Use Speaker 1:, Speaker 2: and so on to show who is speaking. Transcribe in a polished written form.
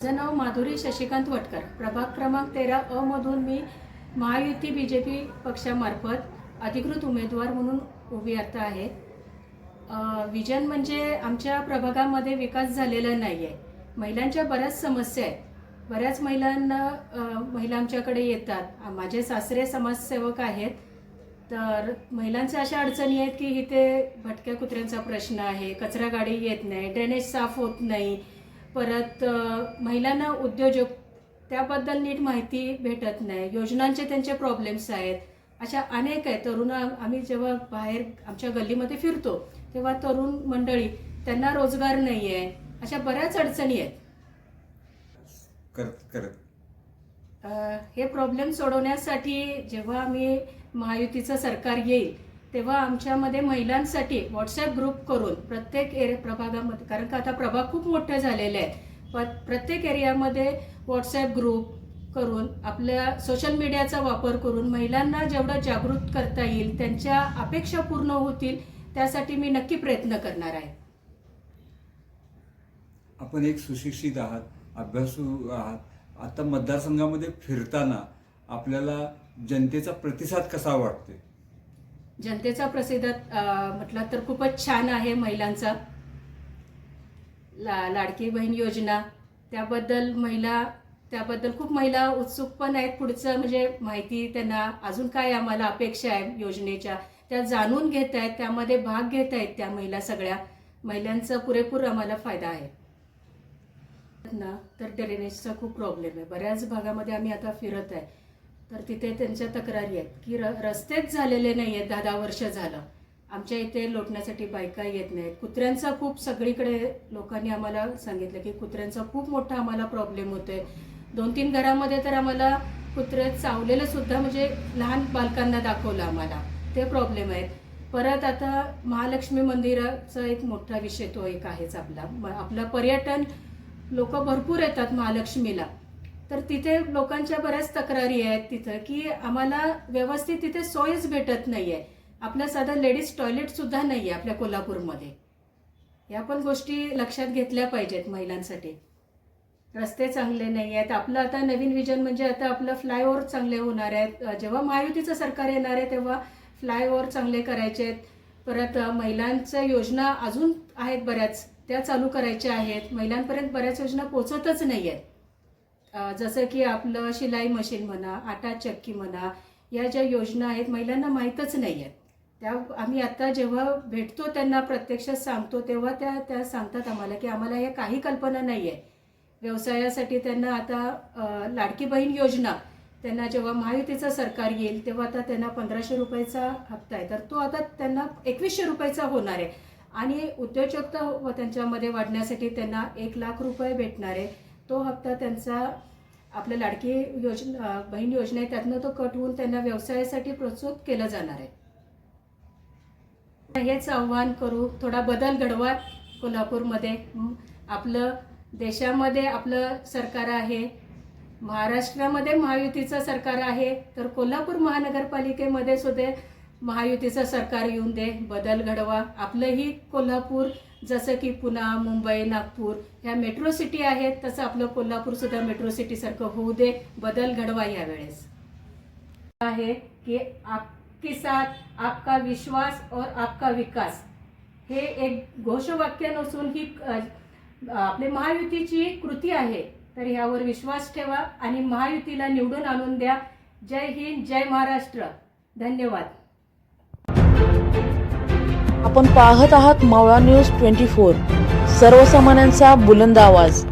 Speaker 1: माझं नाव माधुरी शशिकांत वटकर, प्रभाग क्रमांक 13 अ मधून मी महायुती बीजेपी पक्षामार्फत अधिकृत उमेदवार म्हणून उभी आता आहे। विजन म्हणजे आमच्या प्रभागामध्ये विकास झालेला नाही आहे। महिलांच्या बऱ्याच समस्या आहेत। बऱ्याच महिला आमच्याकडे येतात। माझे सासरे समाजसेवक आहेत, तर महिलांच्या अशा अडचणी आहेत की इथे भटक्या कुत्र्यांचा प्रश्न आहे, कचरा गाडी येत नाही, ड्रेनेज साफ होत नाही, परत महिलांना उद्योजक त्याबद्दल नीट माहिती भेटत नाही, योजनांचे त्यांचे प्रॉब्लेम्स आहेत। अशा अनेक आहेत। तरुण आम्ही जेव्हा बाहेर आमच्या गल्लीमध्ये फिरतो तेव्हा तरुण मंडळी त्यांना रोजगार नाही आहे, अशा बऱ्याच अडचणी आहेत। हे प्रॉब्लेम सोडवण्यासाठी जेव्हा आम्ही महायुतीचं सरकार येईल तेव्हा आमच्यामध्ये महिलांसाठी व्हॉट्सॲप ग्रुप करून प्रत्येक प्रभागामध्ये, कारण का आता प्रभाग खूप मोठे झालेले आहेत, पण प्रत्येक एरियामध्ये व्हॉट्सॲप ग्रुप करून आपल्या सोशल मीडियाचा वापर करून महिलांना जेवढं जागृत करता येईल, त्यांच्या अपेक्षा पूर्ण होतील, त्यासाठी मी नक्की प्रयत्न करणार आहे।
Speaker 2: आपण एक सुशिक्षित आहात, अभ्यासू आहात। आता मतदारसंघामध्ये फिरताना आपल्याला जनतेचा प्रतिसाद कसा वाटते?
Speaker 1: जनतेचा प्रतिसाद म्हटलं तर खूपच छान आहे। महिलांचा लाडकी बहीण योजना त्याबद्दल खूप महिला उत्सुक पण आहेत। पुढचं म्हणजे माहिती त्यांना अजून काय आम्हाला अपेक्षा आहे योजनेच्या त्या जाणून घेत आहेत, त्यामध्ये भाग घेत आहेत त्या महिला। सगळ्या महिलांचा पुरेपूर आम्हाला फायदा आहे ना। तर ड्रेनेजचा खूप प्रॉब्लेम आहे। बऱ्याच भागामध्ये आम्ही आता फिरत आहे, तर तिथे त्यांच्या तक्रारी आहेत की रस्तेच झालेले नाही आहेत। 10 वर्ष झालं आमच्या इथे लोटण्यासाठी बायका येत नाहीत। कुत्र्यांचा खूप सगळीकडे लोकांनी आम्हाला सांगितलं की कुत्र्यांचा खूप मोठा आम्हाला प्रॉब्लेम होतोय। 2-3 घरामध्ये तर आम्हाला कुत्रे चावलेलं सुद्धा, म्हणजे लहान बालकांना दाखवलं आम्हाला, ते प्रॉब्लेम आहेत। परत आता महालक्ष्मी मंदिराचा एक मोठा विषय तो एक आहेच आपला पर्यटन, लोक भरपूर येतात महालक्ष्मीला, तर तिथे लोकांच्या बऱ्याच तक्रारी आहेत तिथं की आम्हाला व्यवस्थित तिथे सोयच भेटत नाहीये। आपलं साधं लेडीज टॉयलेट सुद्धा नाहीये आपल्या कोल्हापूरमध्ये। या पण गोष्टी लक्षात घेतल्या पाहिजेत महिलांसाठी। रस्ते चांगले नाही आहेत। आपलं आता नवीन विजन म्हणजे आता आपलं फ्लायओव्हर चांगले होणार आहेत। जेव्हा महायुतीचं सरकार येणार आहे तेव्हा फ्लायओव्हर चांगले करायचे आहेत। परत महिलांच्या योजना अजून आहेत बऱ्याच, त्या चालू करायच्या आहेत। महिलांपर्यंत बऱ्याच योजना पोहोचतच नाही आहेत, जसं की आपलं शिलाई मशीन म्हणा, आटा चक्की म्हणा, या ज्या योजना आहेत महिलांना माहीतच नाही आहेत। त्या आम्ही आता जेव्हा भेटतो त्यांना प्रत्यक्ष सांगतो तेव्हा त्या सांगतात आम्हाला की आम्हाला हे काही कल्पना नाही आहे। व्यवसायासाठी त्यांना आता लाडकी बहीण योजना, त्यांना जेव्हा महायुतीचं सरकार येईल तेव्हा आता त्यांना 1500 रुपयाचा हप्ता आहे, तर तो आता त्यांना 2100 रुपयाचा होणार आहे। आणि उद्योजकता त्यांच्यामध्ये वाढण्यासाठी त्यांना 1 लाख रुपये भेटणार आहे। तो हप्ता त्यांचा आपल्या लाडकी बहीण योजना आहे त्यातनं तो कट होऊन त्यांना व्यवसायासाठी प्रोत्साहित केलं जाणार आहे। हेच आव्हान करू, थोडा बदल घडवा कोल्हापूरमध्ये। आपलं देशामध्ये आपलं सरकार आहे, महाराष्ट्रामध्ये महायुतीचं सरकार आहे, तर कोल्हापूर महानगरपालिकेमध्ये सुद्धा महायुतीचं सरकार येऊन दे, बदल घडवा। आपलंही कोल्हापूर जसं की पुणे, मुंबई, नागपूर ह्या मेट्रो सिटी आहेत, तसं आपलं कोल्हापूर सुद्धा मेट्रो सिटी सारखं होऊ दे, बदल घडवा। यावेळेस आहे की आपकी साथ, आपका विश्वास और आपका विकास, हे एक घोषवाक्य नसून ही आपली महायुतीची कृती आहे। तर यावर विश्वास ठेवा आणि महायुतीला निवडून आणून द्या। जय हिंद, जय महाराष्ट्र, धन्यवाद।
Speaker 3: आपण पाहत आहात मावळा न्यूज 24, सर्वसामान्यांचा बुलंद आवाज।